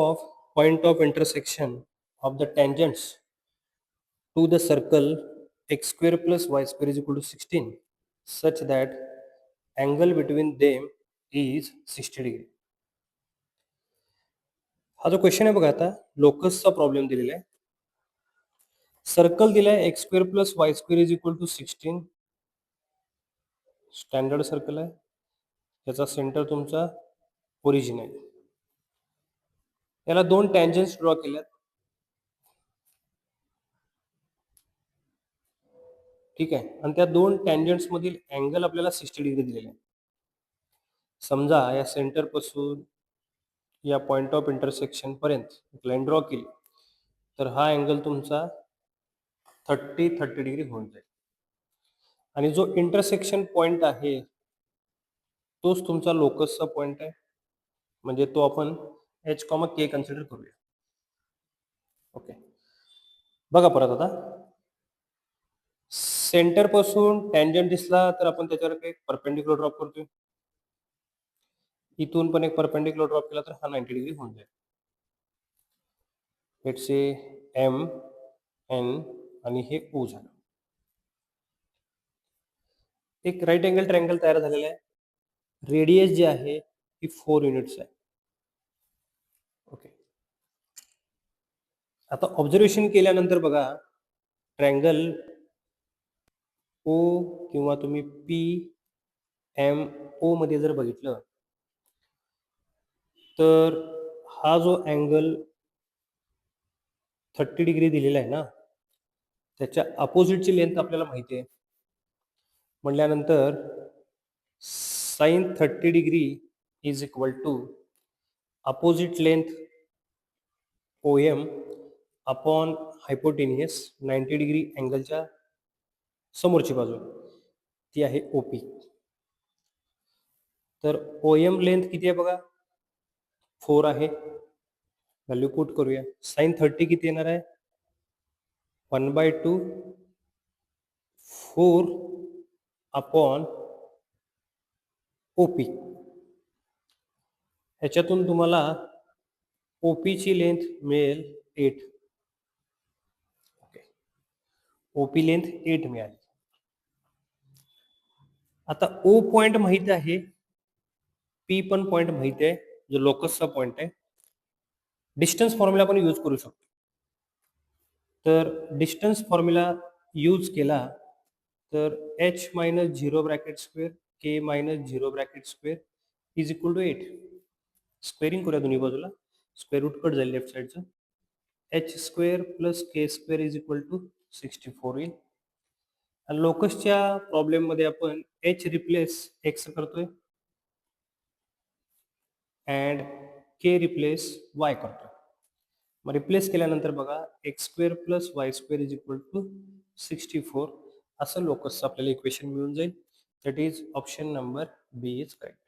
of point of intersection of the tangents to the circle x square plus y square is equal to 16 such that angle between them is 60 degree. हा जो question आहे बघा आता लोकसचा problem दिलेला आहे. Circle दिलाय X square plus Y square is equal to 16. Standard circle आहे. त्याचा सेंटर तुमचा ओरिजिन आहे. याला दोन टँजन्स ड्रॉ केल्यात. ठीक आहे. आणि त्या दोन टँजंट्स मधील अँगल आपल्याला 60 डिग्री दिलेला आहे. समजा या सेंटर पासून या पॉइंट ऑफ इंटरसेक्शन पर्यंत एक लाईन ड्रॉ केली तर हा अँगल तुमचा 30 डिग्री होऊन जाईल. आणि जो इंटरसेक्शन पॉइंट आहे तोच तुमचा लोकसचा पॉइंट आहे. म्हणजे तो आपण एच कॉमा के कन्सिडर करूया. ओके, बघा परत आता सेंटर पासून टँजंट दिसला तर आपण त्याच्यावर एक परपेंडिक्युलर ड्रॉप करतोय. इथून पण एक परपेंडिक्युलर ड्रॉप केला तर हा 90 डिग्री होऊन जाईल. लेट्स से एम एन आणि हे ओ झालं. एक राईट अँगल ट्रायंगल तयार झालेला आहे. रेडियस जी आहे ती 4 युनिट्स आहे. ओके, आता ऑब्झर्वेशन केल्यानंतर बघा ट्रायंगल ओ किंवा तुम्ही पी एम ओ मध्ये जर बघितलं तर हा जो अँगल 30 डिग्री दिलेला आहे ना त्याच्या अपोजिटची लेंथ आपल्याला माहिती आहे. म्हटल्यानंतर sine 30 degree is equal to opposite length O M upon hypotenuse 90 degree अँगलच्या समोरची बाजू ती आहे ओ पी. तर ओ एम लेंथ किती आहे बघा 4 आहे. व्हॅल्यू पुट करूया. साइन 30 किती येणार आहे 1/2 4 अपॉन ओपी. ह्याच्यातून तुम्हाला ओपीची लेंथ मिळेल 8. ओके, ओपी लेंथ 8 मिळाली. आता ओ पॉइंट माहित आहे, पी पण पॉइंट माहित आहे जो लोकसचा पॉइंट आहे. डिस्टन्स फॉर्म्युला आपण यूज करू शकतो. तर डिस्टन्स फॉर्म्युला यूज केला तर H minus 0 bracket square K minus 0 bracket square is equal to 8. Squaring करूया दोन्ही बाजूला. स्क्वेअर रूट कट जाईल लेफ्ट साईडचं. H square plus K square is equal to 64 येईल. आणि लोकसच्या प्रॉब्लेममध्ये आपण एच रिप्लेस एक्स करतोय अँड के रिप्लेस वाय करतोय. मग रिप्लेस केल्यानंतर बघा x square plus Y square is equal to 64 असं लोकसचं आपल्याला इक्वेशन मिळून जाईल. That is option number B is correct.